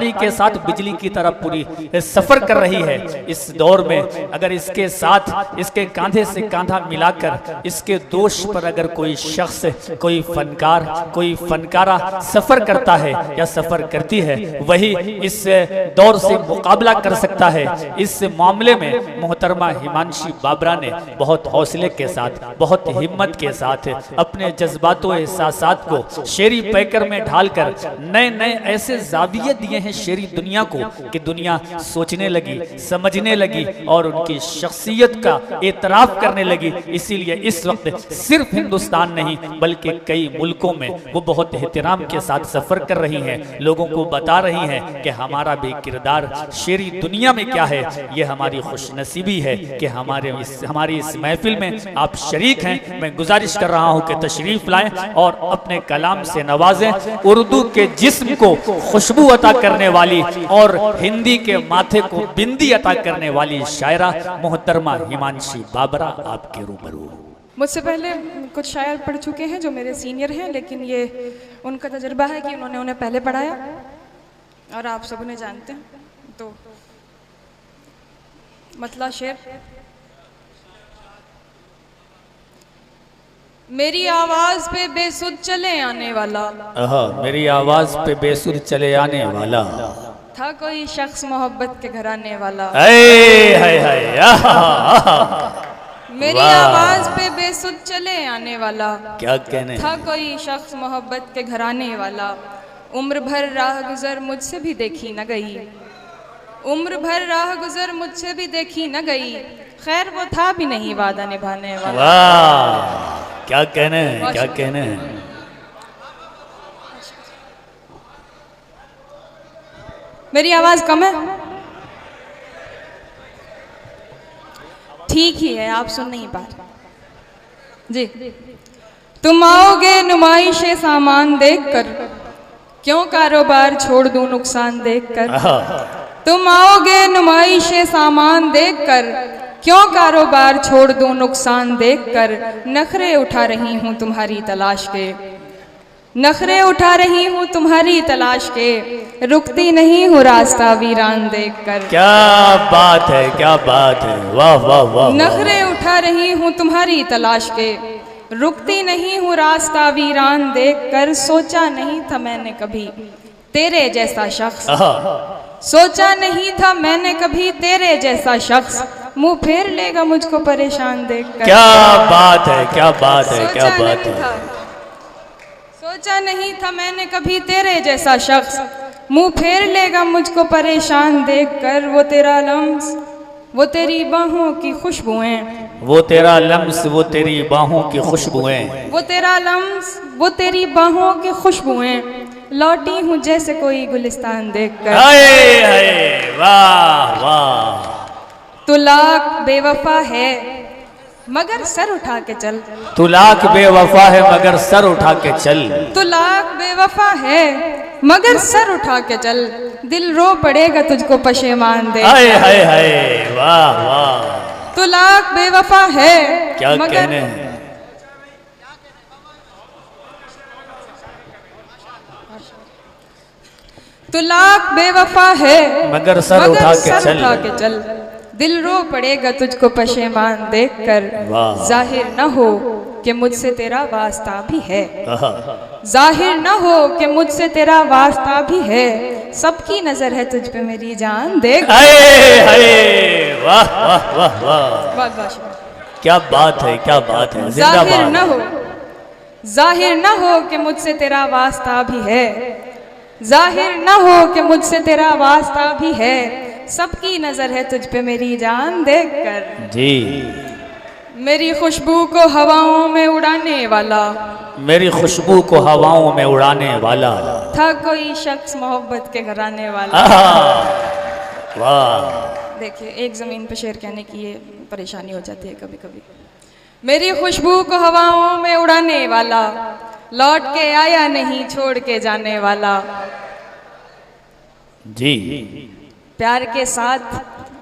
के साथ बिजली की तरह पूरी सफर कर रही है। इस दौर में अगर इसके साथ इसके कांधे से कांधा मिलाकर इसके दोष पर अगर कोई शख्स, कोई फनकार, कोई फनकारा सफर करता है या सफर करती है, वही इस दौर से मुकाबला कर सकता है। इस मामले में मोहतरमा हिमांशी बाबरा ने बहुत हौसले के साथ, बहुत हिम्मत के साथ अपने जज्बातों एहसासात को शेरी पैकर में ढालकर नए नए ऐसे जाविये दिए हैं शेरी दुनिया को कि दुनिया सोचने लगी, समझने लगी और उनकी शख्सियत का एतराफ करने लगी। इसीलिए इस वक्त सिर्फ हिंदुस्तान नहीं बल्कि कई मुल्कों में वो बहुत एहतराम के साथ सफर कर रही हैं, लोगों को बता रही हैं कि हमारा भी किरदार शेरी दुनिया में क्या है। ये हमारी खुशनसीबी है कि हमारी इस महफिल में आप शरीक हैं। मैं गुजारिश कर रहा हूं कि तशरीफ लाएं और अपने कलाम से नवाजें। उर्दू के जिस्म को खुशबू अता करने वाली और हिंदी के माथे को बिंदी अता करने वाली शायरा मोहतरमा हिमांशी बाबरा आपके रूबरू। मुझसे पहले कुछ शायर पढ़ चुके हैं जो मेरे सीनियर हैं, लेकिन ये उनका तजुर्बा है कि उन्होंने उन्हें पहले पढ़ाया और आप सब उन्हें जानते हैं। तो मतला शेर। मेरी आवाज पे बेसुध चले आने वाला, मेरी आवाज पे बेसुध चले आने वाला था कोई शख्स मोहब्बत के घर आने वाला। मेरी आवाज पे बेसुध चले आने वाला, क्या कहने, था कोई शख्स मोहब्बत के घर आने वाला। उम्र भर राह गुजर मुझसे भी देखी न गई, उम्र भर राह गुजर मुझसे भी देखी न गई। खैर वो था भी नहीं वादा निभाने वाला। वाह, क्या कहने हैं, क्या कहने हैं। मेरी आवाज कम है? ठीक ही है, आप सुन नहीं पा रहे जी। तुम आओगे नुमाइश सामान देखकर, क्यों कारोबार छोड़ दूं नुकसान देखकर। तुम आओगे नुमाइश सामान देखकर, क्यों कारोबार छोड़ दूं नुकसान देखकर। नखरे उठा रही हूं तुम्हारी तलाश के, नखरे उठा रही हूं तुम्हारी तलाश के। रुकती नहीं हूँ रास्ता वीरान देखकर। क्या बात है, क्या बात है, वाह वाह वाह। नखरे उठा रही हूँ तुम्हारी तलाश के, रुकती नहीं हूँ रास्ता वीरान देखकर। सोचा नहीं था मैंने कभी तेरे जैसा शख्स, सोचा नहीं था मैंने कभी तेरे जैसा शख्स मुंह फेर लेगा मुझको परेशान देखकर। क्या बात है, क्या बात है, क्या बात है। सोचा नहीं था मैंने कभी तेरे जैसा शख्स मुंह फेर लेगा मुझको परेशान देखकर। वो तेरा लम्स, वो तेरी बाहों की खुशबुएं, वो तेरा लम्स, वो तेरी बाहों की खुशबुएं, वो तेरा लम्स, वो तेरी बाहों की खुशबुएं। लौटी हूँ जैसे कोई गुलिस्तान देखकर। हाय हाय, वाह वाह। तू लाख बेवफा है मगर सर उठा के चल, तू लाख बेवफा है मगर सर उठा के चल। तू लाख बेवफा है मगर सर उठा के चल। दिल रो पड़ेगा तुझको पशेमान दे। हाय हाय हाय, वाह वाह। तू लाख बेवफा है, क्या कहने हैं। तू लाख बेवफा है मगर सर उठा के चल। दिल रो पड़ेगा तुझको पशेमान देखकर। जाहिर न हो कि मुझसे तेरा वास्ता भी है, जाहिर न हो कि मुझसे तेरा वास्ता भी है। सबकी नजर है तुझ पे मेरी जान देख। वाह वाह वाह वाह, क्या बात है, क्या बात है। जाहिर न हो, जाहिर न हो कि मुझसे तेरा वास्ता भी है, जाहिर न हो कि मुझसे तेरा वास्ता भी है। सबकी नजर है तुझ पे मेरी जान देखकर जी। मेरी खुशबू को हवाओं में उड़ाने वाला, मेरी खुशबू को हवाओं में उड़ाने वाला था कोई शख्स मोहब्बत के घर आने वाला। वाह। देखिए, एक जमीन पे शेर कहने की ये परेशानी हो जाती है कभी कभी। मेरी खुशबू को हवाओं में उड़ाने वाला, लौट के आया नहीं छोड़ के जाने वाला। जी। प्यार के साथ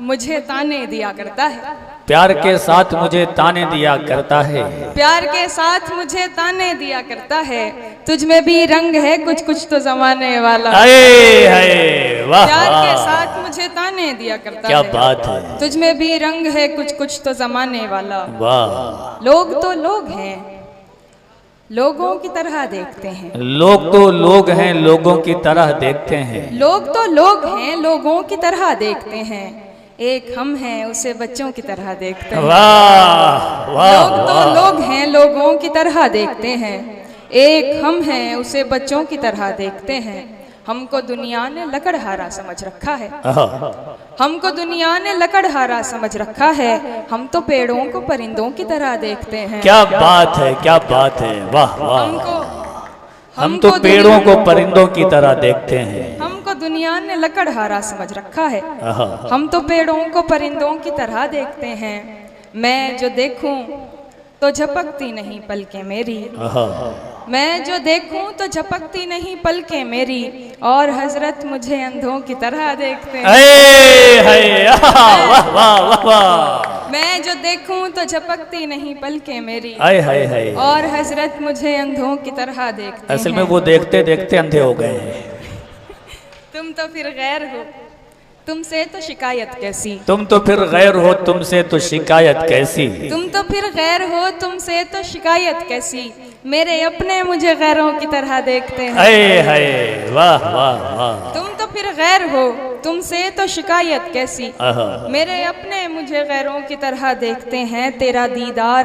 मुझे ताने दिया करता है। प्यार के साथ मुझे ताने दिया करता है। प्यार के साथ मुझे ताने दिया करता है। तुझ में भी रंग है कुछ कुछ तो जमाने वाला। वाह, प्यार के साथ मुझे ताने दिया करता क्या है। बात है। तुझ में भी रंग है कुछ कुछ तो जमाने वाला। वाह। लोग तो लोग हैं, लोगों की तरह देखते हैं। लोग तो लोग हैं, लोगों की तरह देखते हैं। लोग तो लोग हैं, लोगों की तरह देखते हैं। एक हम हैं, उसे बच्चों की तरह देखते हैं। वाह वाह। लोग तो लोग हैं, लोगों की तरह देखते हैं। एक हम हैं, उसे बच्चों की तरह देखते हैं। हमको दुनिया ने लकड़हारा समझ रखा है। हमको दुनिया ने लकड़हारा समझ रखा है। हम तो पेड़ों को परिंदों की तरह देखते हैं। क्या बात है, क्या बात है। वाह वाह। हम तो हमको पेड़ों को परिंदों की तरह देखते हैं। हमको दुनिया ने लकड़हारा समझ रखा है। हम तो पेड़ों को परिंदों की तरह देखते हैं। मैं जो देखूं तो झपकती नहीं पलकें मेरी। मैं जो देखूं तो झपकती नहीं पलकें मेरी। और हजरत मुझे अंधों की तरह देखते हैं। मैं जो देखूं तो झपकती नहीं पलकें मेरी। और हजरत मुझे अंधों की तरह देखते हैं। असल में वो देखते देखते अंधे हो गए हैं। तुम तो फिर गैर हो, तुमसे तो शिकायत कैसी। तुम तो फिर गैर हो, तुमसे तो शिकायत कैसी। तुम तो फिर गैर हो, तुमसे तो शिकायत कैसी। मेरे अपने मुझे गैरों की तरह देखते हैं। वाह वाह वाह। तुम तो फिर गैर हो, तुमसे तो शिकायत कैसी। मेरे अपने मुझे गैरों की तरह देखते हैं। तेरा दीदार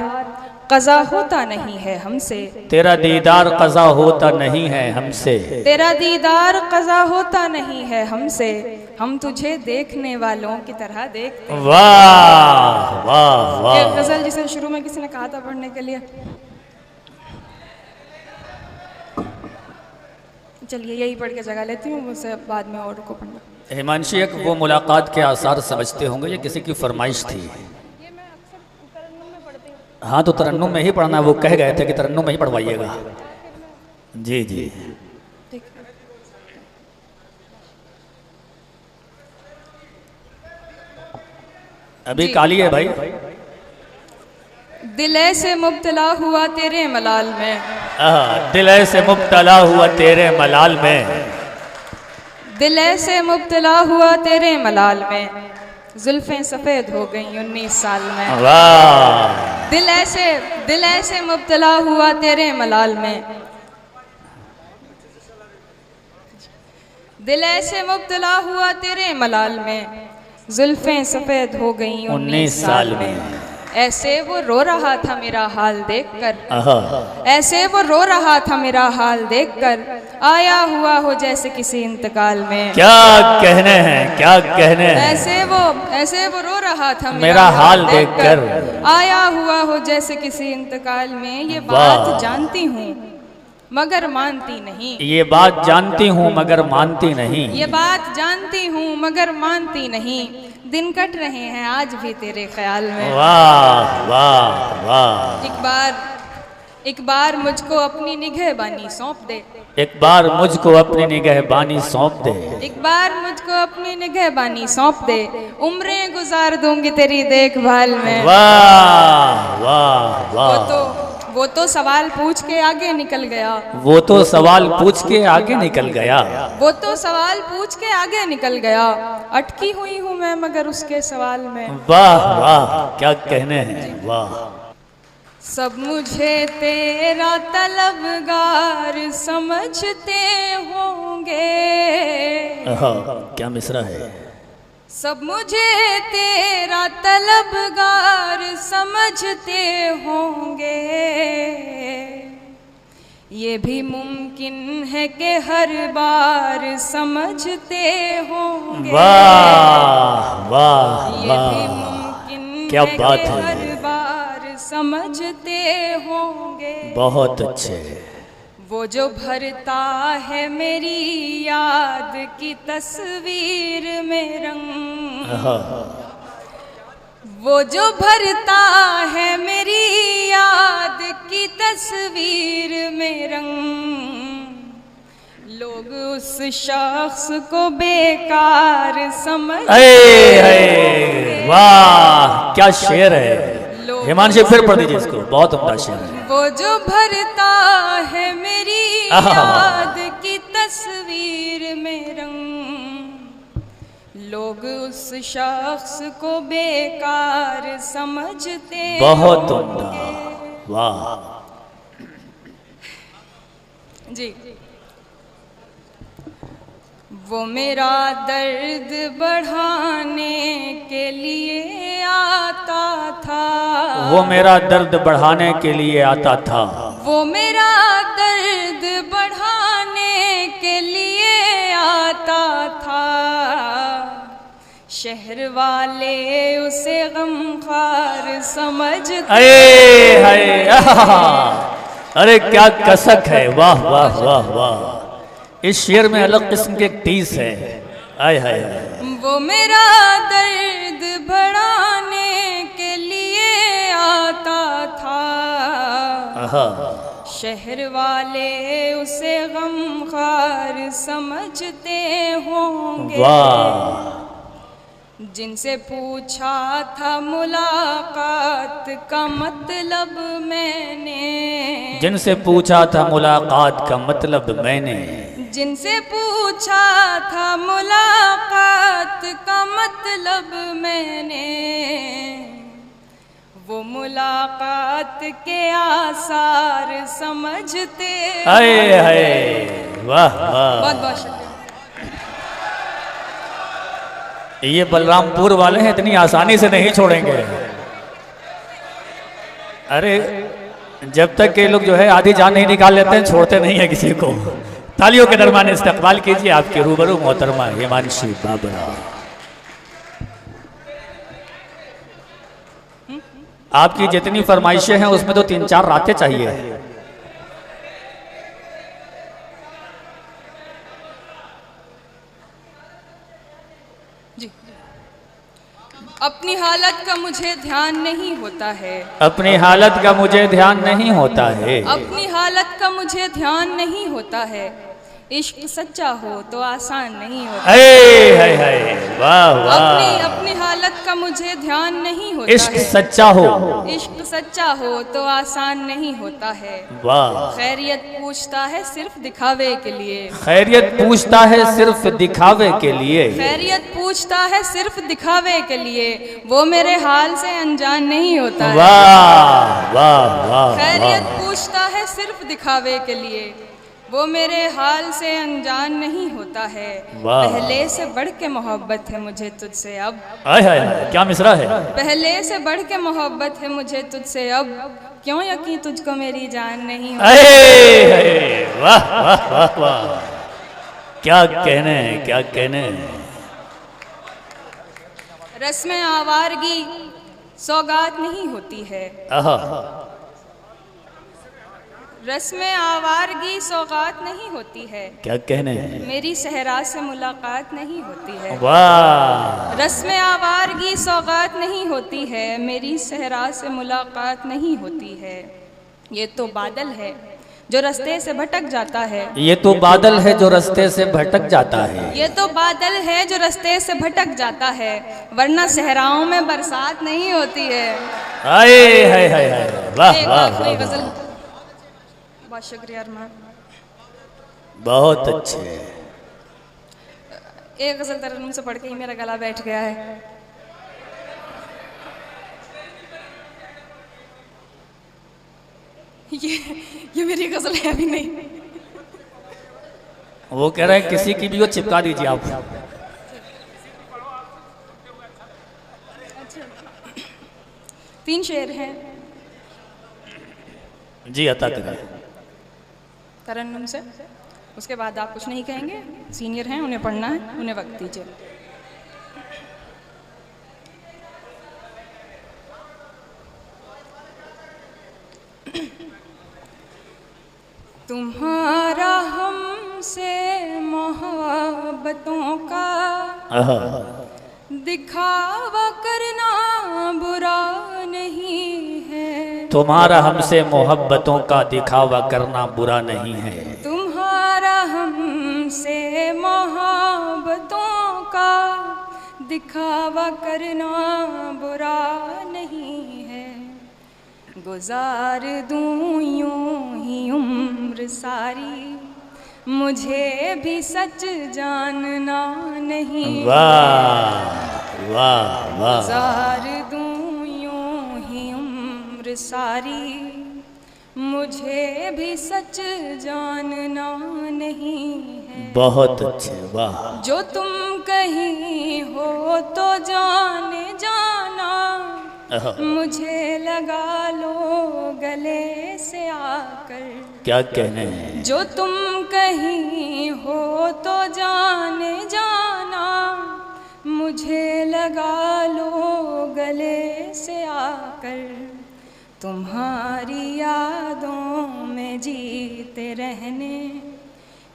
कज़ा होता नहीं है हमसे। तेरा दीदार कज़ा होता नहीं है हमसे। तेरा दीदार कज़ा होता नहीं है हमसे। हम तुझे देखने वालों की तरह देखते हैं। वाह वाह वाह। ये गजल जिसे शुरू में किसी ने कहा था पढ़ने के लिए, चलिए यही पढ़ के जगह लेती हूँ, मुझसे बाद में और को पढ़ना। हिमांशी, एक वो मुलाकात के आसार समझते होंगे, ये किसी की फरमाइश थी। हाँ तो तरन्नुम में ही पढ़ना, वो कह गए थे कि तरन्नुम में ही पढ़वाइएगा। जी जी। अभी काली है भाई। दिल से मुब्तला हुआ तेरे मलाल में। दिल से मुब्तला हुआ तेरे मलाल में। दिल से मुब्तला हुआ तेरे मलाल में। जुल्फें सफेद हो गई 19 साल में। वाह। दिल ऐसे मुब्तला हुआ तेरे मलाल में। दिल ऐसे मुब्तला हुआ तेरे मलाल में। जुल्फें सफेद हो गई 19 साल में। ऐसे वो रो रहा था मेरा हाल देखकर। ऐसे वो रो रहा था मेरा हाल देखकर। आया हुआ हो जैसे किसी इंतकाल में। क्या कहने हैं, क्या कहने हैं। ऐसे वो रो रहा था मेरा हाल देखकर। आया हुआ हो जैसे किसी इंतकाल में। ये बात जानती हूँ मगर मानती नहीं। ये बात जानती हूँ मगर मानती नहीं। ये बात जानती हूँ मगर मानती नहीं। दिन कट रहे हैं आज भी तेरे ख्याल में। वाह वाह वाह। एक बार मुझको अपनी निगहबानी सौंप दे। एक बार मुझको अपनी निगहबानी सौंप दे। एक बार मुझको अपनी निगहबानी सौंप दे। उम्रें गुजार दूंगी तेरी देखभाल में। वाह वाह वाह। वो तो सवाल पूछ के आगे निकल गया। वो तो सवाल पूछ के आगे निकल गया। वो तो सवाल पूछ के आगे निकल गया। अटकी हुई हूँ मैं मगर उसके सवाल में। वाह वाह, क्या कहने हैं। वाह। सब मुझे तेरा तलबगार समझते होंगे। क्या मिसरा है। सब मुझे तेरा तलबगार समझते होंगे। ये भी मुमकिन है कि हर बार समझते होंगे। वाह वाह। ये भी मुमकिन क्या है बात कि है। हर बार समझते होंगे। बहुत अच्छे। वो जो भरता है मेरी याद की तस्वीर में रंग। वो जो भरता है मेरी याद की तस्वीर में रंग। लोग उस शख्स को बेकार समझ। वाह क्या शेर है। हिमांशु फिर पढ़ दीजिए इसको, बहुत उम्दा शेर है। वो जो भरता है मेरी याद की तस्वीर में रंग, लोग उस शख्स को बेकार समझते। बहुत उम्दा, वाह जी। वो मेरा दर्द बढ़ाने के लिए आता था, वो मेरा दर्द बढ़ाने के लिए आता था, वो मेरा दर्द बढ़ाने के लिए आता था। शहर वाले उसे गमखार समझते। अरे क्या कसक है, वाह वाह वाह वाह। इस शेर में अलग किस्म के टीस है। आय हाय। वो मेरा दर्द बढ़ाने के लिए आता था, शहर वाले उसे गमखार समझते होंगे। वाह। जिनसे पूछा था मुलाकात का मतलब मैंने, जिनसे पूछा था मुलाकात का मतलब मैंने, जिनसे पूछा था मुलाकात का मतलब मैंने, वो मुलाकात के आसार समझते। हाय हाय, वाह वाह। बहुत बहुत शुक्रिया। ये बलरामपुर वाले हैं, इतनी आसानी से नहीं छोड़ेंगे। अरे जब तक के लोग जो है आधी जान नहीं निकाल लेते हैं, छोड़ते नहीं है किसी को। तालियों के दरमियान इस्तकबाल कीजिए आपके रूबरू मोहतरमा हिमांशु बाबरा। आपकी जितनी फरमाइशें हैं उसमें तो 3-4 रातें चाहिए। अपनी हालत का मुझे ध्यान नहीं होता है, अपनी हालत का मुझे ध्यान नहीं होता है, अपनी हालत का मुझे ध्यान नहीं होता है। इश्क सच्चा हो तो आसान नहीं होता। वाह वाह। अपनी हालत का मुझे ध्यान नहीं होता। इश्क सच्चा हो, इश्क सच्चा हो तो आसान नहीं होता है। वाह। खैरियत पूछता है सिर्फ दिखावे के लिए, खैरियत पूछता है सिर्फ दिखावे के लिए, खैरियत पूछता है सिर्फ दिखावे के लिए। वो मेरे हाल से अनजान नहीं होता है। वाह वाह वाह। खैरियत पूछता है सिर्फ दिखावे के लिए, वो मेरे हाल से अनजान नहीं होता है। पहले से बढ़ के मोहब्बत है मुझे तुझसे अब। क्या मिसरा है। पहले से बढ़ के मोहब्बत है मुझे तुझसे अब, क्यों यकीन तुझको मेरी जान नहीं होती। वाह वाह वाह वाह। क्या कहने, क्या कहने। रस्म आवारगी सौगात नहीं होती है, रस्म आवारगी सौगात नहीं होती है। क्या कहने। मेरी सहरा से मुलाकात नहीं होती है। वाह। रस्म आवारगी सौगात नहीं होती है, मेरी सहरा से मुलाकात नहीं होती है। ये तो बादल है जो रास्ते से भटक जाता है, ये तो बादल है जो रास्ते से भटक जाता है, ये तो बादल है जो रास्ते से भटक जाता है, वरना सहराओं में बरसात नहीं होती है। वाह वाह। बहुत शुक्रिया अरमान। बहुत अच्छे। एक गजल तरन्नुम से पढ़ के ही मेरा गला बैठ गया है। ये मेरी गजल है अभी नहीं। वो कह रहे हैं किसी की भी वो चिपका दीजिए आप। अच्छा। 3 शेर हैं जी, अता करें तरन्नुम से। उसके बाद आप कुछ नहीं कहेंगे, सीनियर हैं, उन्हें पढ़ना है, उन्हें वक्त दीजिए। तुम्हारा हमसे मोहब्बतों का दिखावा करना बुरा नहीं है, तुम्हारा हमसे मोहब्बतों का दिखावा करना बुरा नहीं है, तुम्हारा हम दिखावा करना बुरा नहीं है, गुजार दूं यूं ही उम्र सारी, मुझे भी सच जानना नहीं। वाह वाह वाह। गुजार दूं यूं ही उम्र सारी, मुझे भी सच जानना नहीं है। बहुत अच्छे, वाह। जो तुम कहीं हो तो जाने जाना, मुझे लगा लो गले से आकर। क्या कहने हैं। जो तुम कहीं हो तो जाने जाना, मुझे लगा लो गले से आकर। तुम्हारी यादों में जीते रहने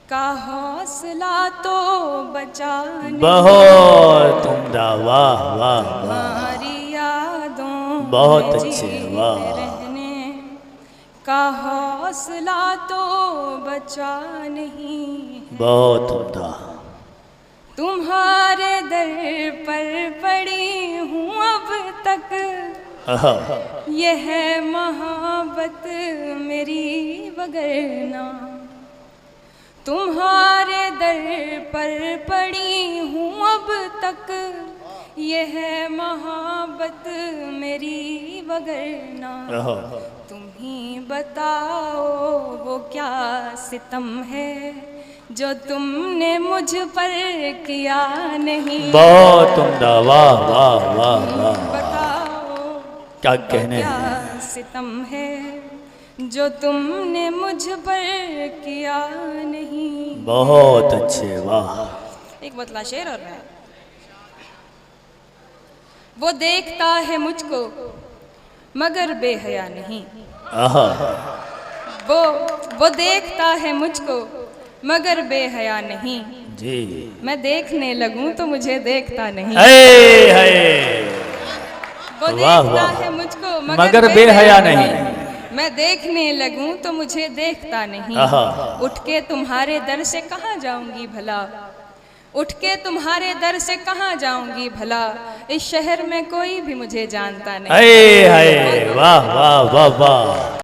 का हौसला तो बचा नहीं। बहुत उम्दा, वाह वाह। तुम्हारी यादों बहुत में अच्छे, जीते वाह। रहने का हौसला तो बचा नहीं। बहुत उम्दा। तुम्हारे दर पर पड़ी हूँ अब तक, यह मोहब्बत मेरी वगरना। तुम्हारे दर पर पड़ी हूँ अब तक, यह मोहब्बत मेरी वगरना। तुम ही बताओ वो क्या सितम है जो तुमने मुझ पर किया नहीं। बहुत उम्दा, वाह वाह वाह वाह। बताओ क्या कहने क्या हैं। सितम है जो तुमने मुझ पर किया नहीं। बहुत अच्छे, वाह। एक बतला शेर और मैं। वो देखता है मुझको मगर बेहया नहीं। वो देखता है मुझको मगर बेहया नहीं। जी। मैं देखने लगूं तो मुझे देखता नहीं। वो वाह, देखता वाह। है मुझको मगर बेहया नहीं। मैं देखने लगूं तो मुझे देखता नहीं। उठ के तुम्हारे दर से कहाँ जाऊंगी भला, उठ के तुम्हारे दर से कहाँ जाऊंगी भला। इस शहर में कोई भी मुझे जानता नहीं। वाह वाह वाह वाह।